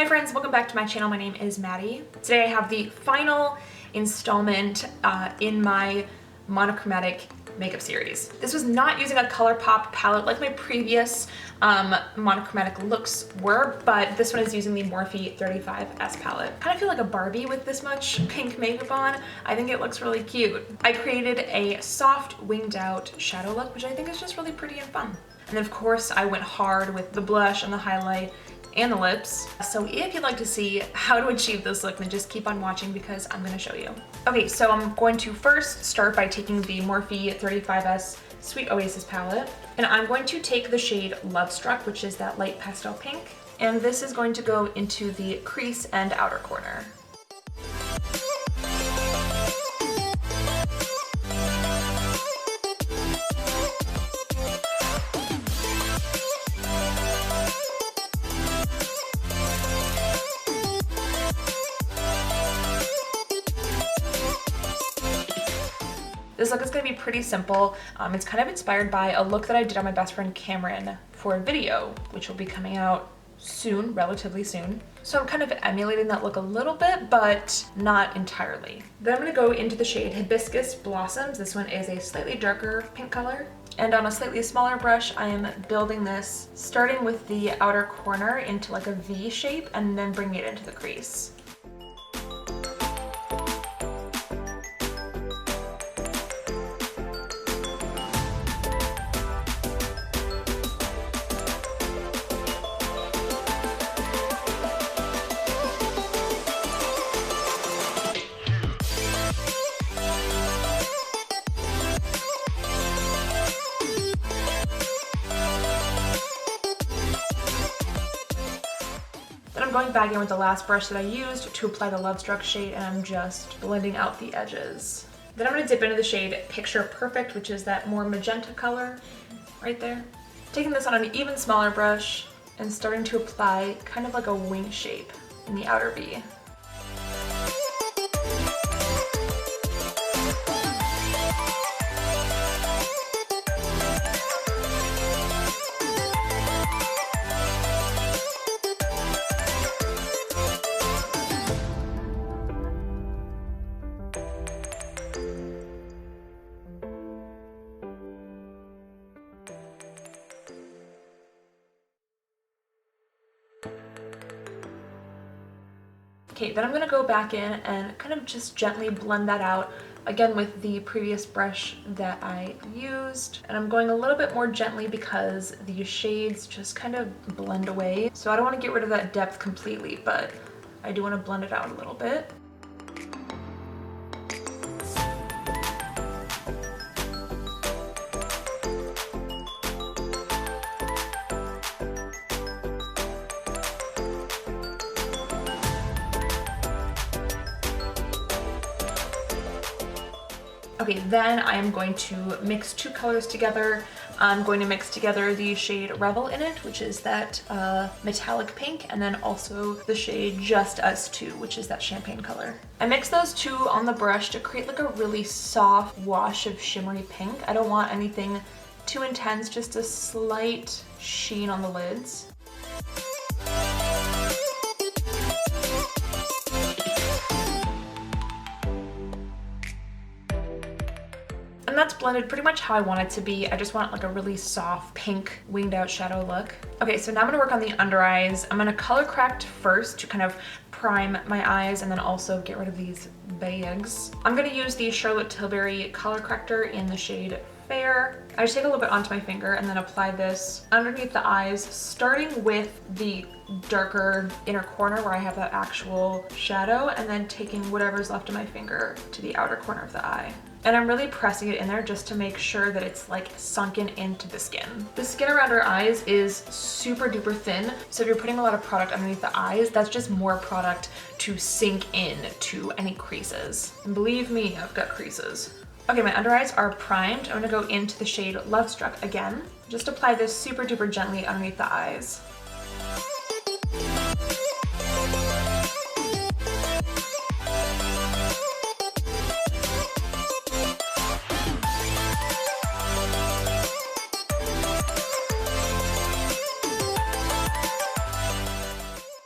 Hi friends, welcome back to my channel. My name is Maddie. Today I have the final installment in my monochromatic makeup series. This was not using a ColourPop palette like my previous monochromatic looks were, but this one is using the Morphe 35S palette. I kind of feel like a Barbie with this much pink makeup on. I think it looks really cute. I created a soft winged out shadow look, which I think is just really pretty and fun. And then of course I went hard with the blush and the highlight and the lips. So if you'd like to see how to achieve this look, then just keep on watching because I'm gonna show you. Okay, so I'm going to first start by taking the Morphe 35S Sweet Oasis palette, and I'm going to take the shade Lovestruck, which is that light pastel pink, and this is going to go into the crease and outer corner. This look is going to be pretty simple. It's kind of inspired by a look that I did on my best friend Cameron for a video, which will be coming out soon, relatively soon. So I'm kind of emulating that look a little bit, but not entirely. Then I'm going to go into the shade Hibiscus Blossoms. This one is a slightly darker pink color. And on a slightly smaller brush, I am building this, starting with the outer corner into like a V shape and then bringing it into the crease. Then I'm going back in with the last brush that I used to apply the Lovestruck shade, and I'm just blending out the edges. Then I'm going to dip into the shade Picture Perfect, which is that more magenta color right there. Taking this on an even smaller brush and starting to apply kind of like a wing shape in the outer V. Okay, then I'm going to go back in and kind of just gently blend that out, again with the previous brush that I used. And I'm going a little bit more gently because the shades just kind of blend away. So I don't want to get rid of that depth completely, but I do want to blend it out a little bit. Okay, then I am going to mix two colors together. I'm going to mix together the shade Revel in it, which is that metallic pink, and then also the shade Just Us 2, which is that champagne color. I mix those two on the brush to create like a really soft wash of shimmery pink. I don't want anything too intense, just a slight sheen on the lids. And that's blended pretty much how I want it to be. I just want like a really soft pink winged out shadow look. Okay, so now I'm gonna work on the under eyes. I'm gonna color correct first to kind of prime my eyes and then also get rid of these bags. I'm gonna use the Charlotte Tilbury color corrector in the shade Fair. I just take a little bit onto my finger and then apply this underneath the eyes, starting with the darker inner corner where I have that actual shadow, and then taking whatever's left of my finger to the outer corner of the eye. And I'm really pressing it in there just to make sure that it's like sunken into the skin. The skin around our eyes is super duper thin, so if you're putting a lot of product underneath the eyes, that's just more product to sink in to any creases. And believe me, I've got creases. Okay, my under eyes are primed. I'm gonna go into the shade Lovestruck again. Just apply this super duper gently underneath the eyes.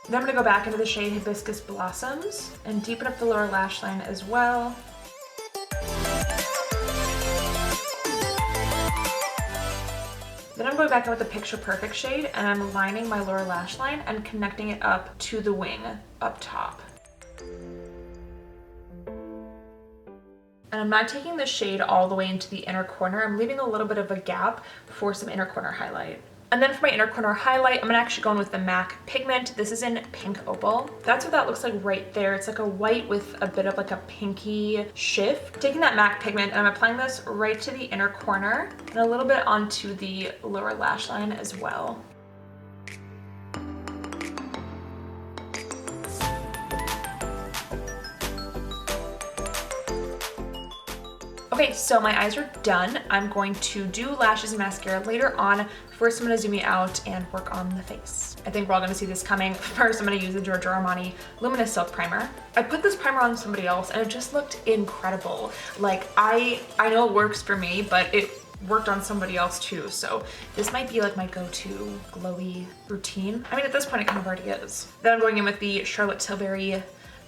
Then I'm gonna go back into the shade Hibiscus Blossoms and deepen up the lower lash line as well. Then I'm going back in with the Picture Perfect shade and I'm lining my lower lash line and connecting it up to the wing up top. And I'm not taking the shade all the way into the inner corner. I'm leaving a little bit of a gap for some inner corner highlight. And then for my inner corner highlight, I'm gonna actually go in with the MAC pigment. This is in Pink Opal. That's what that looks like right there. It's like a white with a bit of like a pinky shift. Taking that MAC pigment and I'm applying this right to the inner corner and a little bit onto the lower lash line as well. Okay, so my eyes are done. I'm going to do lashes and mascara later on. First, I'm gonna zoom you out and work on the face. I think we're all gonna see this coming. First, I'm gonna use the Giorgio Armani Luminous Silk Primer. I put this primer on somebody else and it just looked incredible. Like, I know it works for me, but it worked on somebody else too. So this might be like my go-to glowy routine. I mean, at this point, it kind of already is. Then I'm going in with the Charlotte Tilbury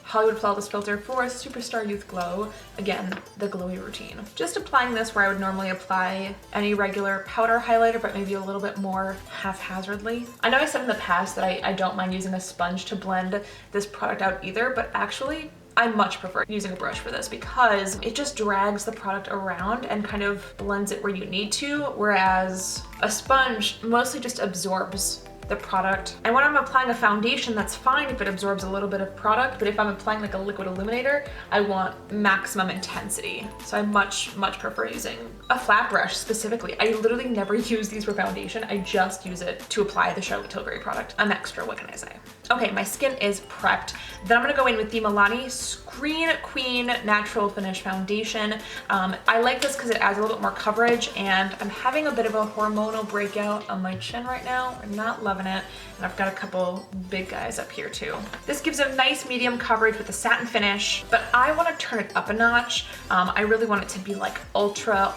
Hollywood Flawless Filter for a Superstar Youth Glow. Again, the glowy routine. Just applying this where I would normally apply any regular powder highlighter, but maybe a little bit more haphazardly. I know I said in the past that I don't mind using a sponge to blend this product out either, but actually, I much prefer using a brush for this because it just drags the product around and kind of blends it where you need to, whereas a sponge mostly just absorbs the product. And when I'm applying a foundation, that's fine if it absorbs a little bit of product, but if I'm applying like a liquid illuminator, I want maximum intensity. So I much prefer using a flat brush specifically. I literally never use these for foundation. I just use it to apply the Charlotte Tilbury product. I'm extra, what can I say? Okay, my skin is prepped. Then I'm gonna go in with the Milani Screen Queen Natural Finish Foundation. I like this because it adds a little bit more coverage and I'm having a bit of a hormonal breakout on my chin right now. I'm not loving it. And I've got a couple big guys up here too. This gives a nice medium coverage with a satin finish, but I wanna turn it up a notch. I really want it to be like ultra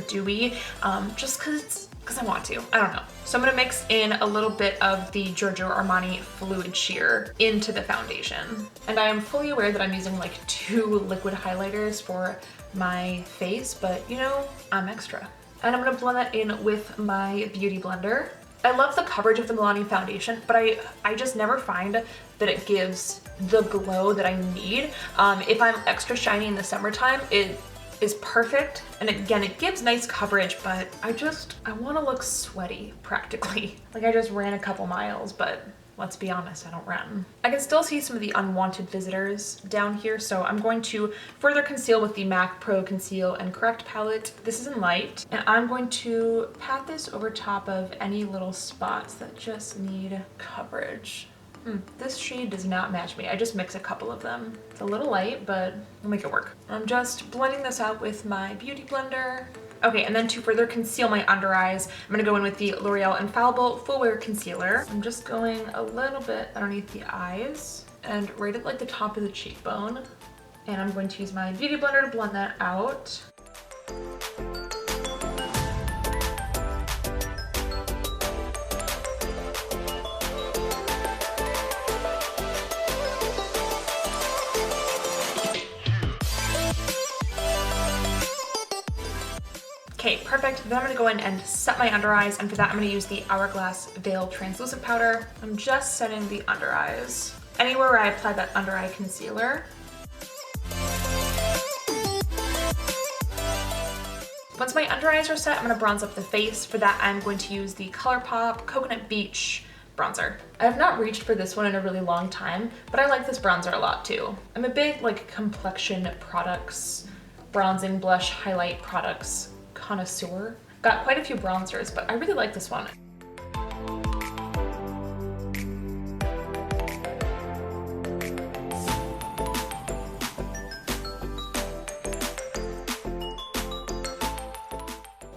dewy, just because I want to. I don't know. So I'm gonna mix in a little bit of the Giorgio Armani Fluid Sheer into the foundation. And I am fully aware that I'm using like 2 liquid highlighters for my face, but you know, I'm extra. And I'm gonna blend that in with my Beauty Blender. I love the coverage of the Milani foundation, but I just never find that it gives the glow that I need. If I'm extra shiny in the summertime, it is perfect. And again, it gives nice coverage, but I want to look sweaty practically. Like I just ran a couple miles, but let's be honest, I don't run. I can still see some of the unwanted visitors down here, so I'm going to further conceal with the MAC Pro Conceal and Correct palette. This is in light, and I'm going to pat this over top of any little spots that just need coverage. This shade does not match me. I just mix a couple of them. It's a little light, but I'll make it work. I'm just blending this out with my Beauty Blender. Okay, and then to further conceal my under eyes, I'm gonna go in with the L'Oreal Infallible Fullwear Concealer. I'm just going a little bit underneath the eyes and right at like the top of the cheekbone. And I'm going to use my Beauty Blender to blend that out. Okay, perfect. Then I'm gonna go in and set my under eyes, and for that I'm gonna use the Hourglass Veil Translucent Powder. I'm just setting the under eyes. Anywhere where I apply that under eye concealer. Once my under eyes are set, I'm gonna bronze up the face. For that, I'm going to use the ColourPop Coconut Beach bronzer. I have not reached for this one in a really long time, but I like this bronzer a lot too. I'm a big like complexion products, bronzing, blush, highlight products connoisseur. Got quite a few bronzers, but I really like this one.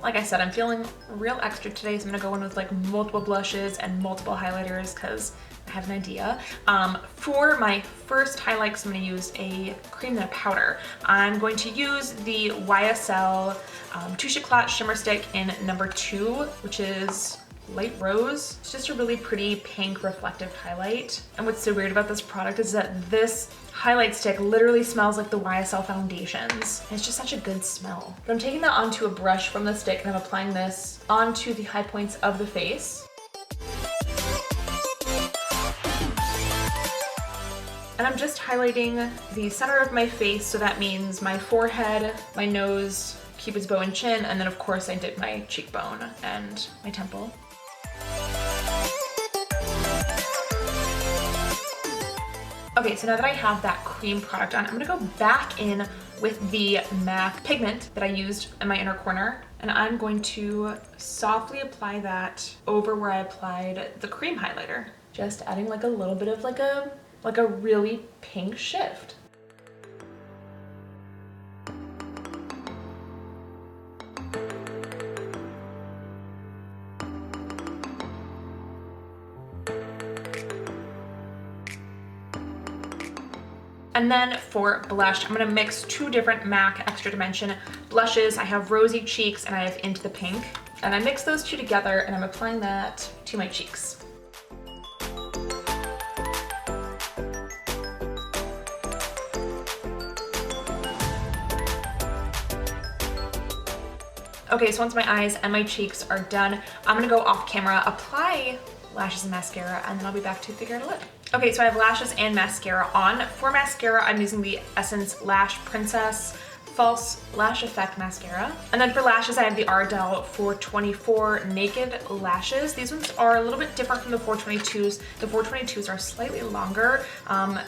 Like I said, I'm feeling real extra today, so I'm gonna go in with like multiple blushes and multiple highlighters because I have an idea. For my first highlights, I'm gonna use a cream and a powder. I'm going to use the YSL Touche Eclat Shimmer Stick in number 2, which is light rose. It's just a really pretty pink reflective highlight. And what's so weird about this product is that this highlight stick literally smells like the YSL foundations. And it's just such a good smell. But I'm taking that onto a brush from the stick and I'm applying this onto the high points of the face. And I'm just highlighting the center of my face, so that means my forehead, my nose, cupid's bow and chin, and then of course I did my cheekbone and my temple. Okay, so now that I have that cream product on, I'm gonna go back in with the MAC pigment that I used in my inner corner, and I'm going to softly apply that over where I applied the cream highlighter. Just adding like a little bit of like a really pink shift. And then for blush, I'm gonna mix two different MAC Extra Dimension blushes. I have Rosy Cheeks and I have Into the Pink. And I mix those two together and I'm applying that to my cheeks. Okay, so once my eyes and my cheeks are done, I'm gonna go off camera, apply lashes and mascara, and then I'll be back to figure out a look. Okay, so I have lashes and mascara on. For mascara, I'm using the Essence Lash Princess False Lash Effect Mascara. And then for lashes, I have the Ardell 424 Naked Lashes. These ones are a little bit different from the 422s. The 422s are slightly longer.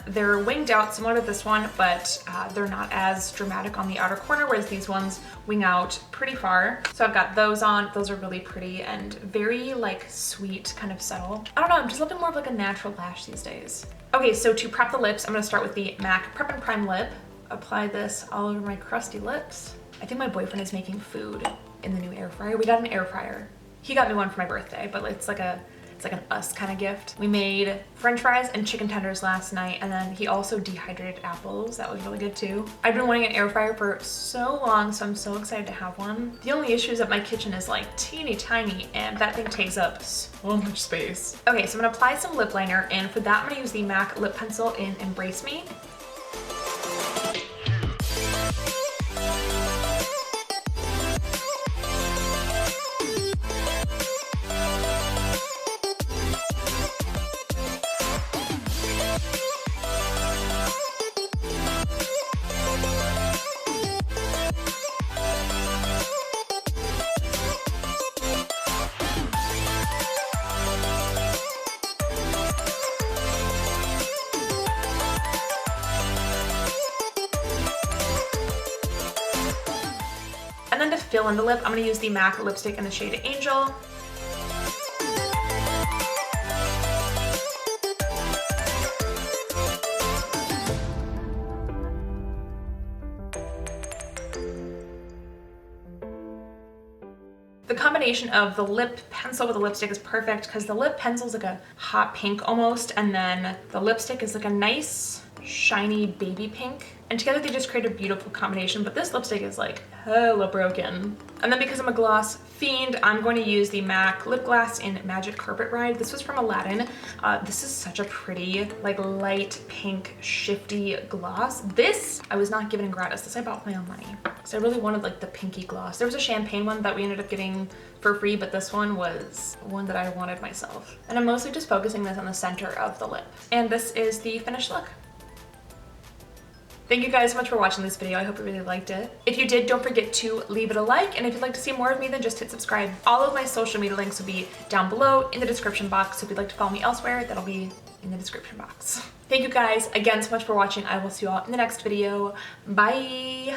They're winged out similar to this one, but they're not as dramatic on the outer corner, whereas these ones wing out pretty far. So I've got those on. Those are really pretty and very like sweet, kind of subtle. I don't know, I'm just looking more of like a natural lash these days. Okay, so to prep the lips, I'm gonna start with the MAC Prep and Prime Lip. Apply this all over my crusty lips. I think my boyfriend is making food in the new air fryer. We got an air fryer. He got me one for my birthday, but it's like an us kind of gift. We made French fries and chicken tenders last night, and then he also dehydrated apples. That was really good too. I've been wanting an air fryer for so long, so I'm so excited to have one. The only issue is that my kitchen is like teeny tiny and that thing takes up so much space. Okay, so I'm gonna apply some lip liner, and for that I'm gonna use the MAC lip pencil in Embrace Me. And then to fill in the lip, I'm gonna use the MAC lipstick in the shade Angel. The combination of the lip pencil with the lipstick is perfect because the lip pencil is like a hot pink almost, and then the lipstick is like a nice shiny baby pink. And together they just create a beautiful combination, but this lipstick is like hella broken. And then because I'm a gloss fiend, I'm going to use the MAC lip gloss in Magic Carpet Ride. This was from Aladdin. This is such a pretty, like light pink, shifty gloss. This, I was not given in gratis. This I bought with my own money. So I really wanted like the pinky gloss. There was a champagne one that we ended up getting for free, but this one was one that I wanted myself. And I'm mostly just focusing this on the center of the lip. And this is the finished look. Thank you guys so much for watching this video. I hope you really liked it. If you did, don't forget to leave it a like. And if you'd like to see more of me, then just hit subscribe. All of my social media links will be down below in the description box. So if you'd like to follow me elsewhere, that'll be in the description box. Thank you guys again so much for watching. I will see you all in the next video. Bye.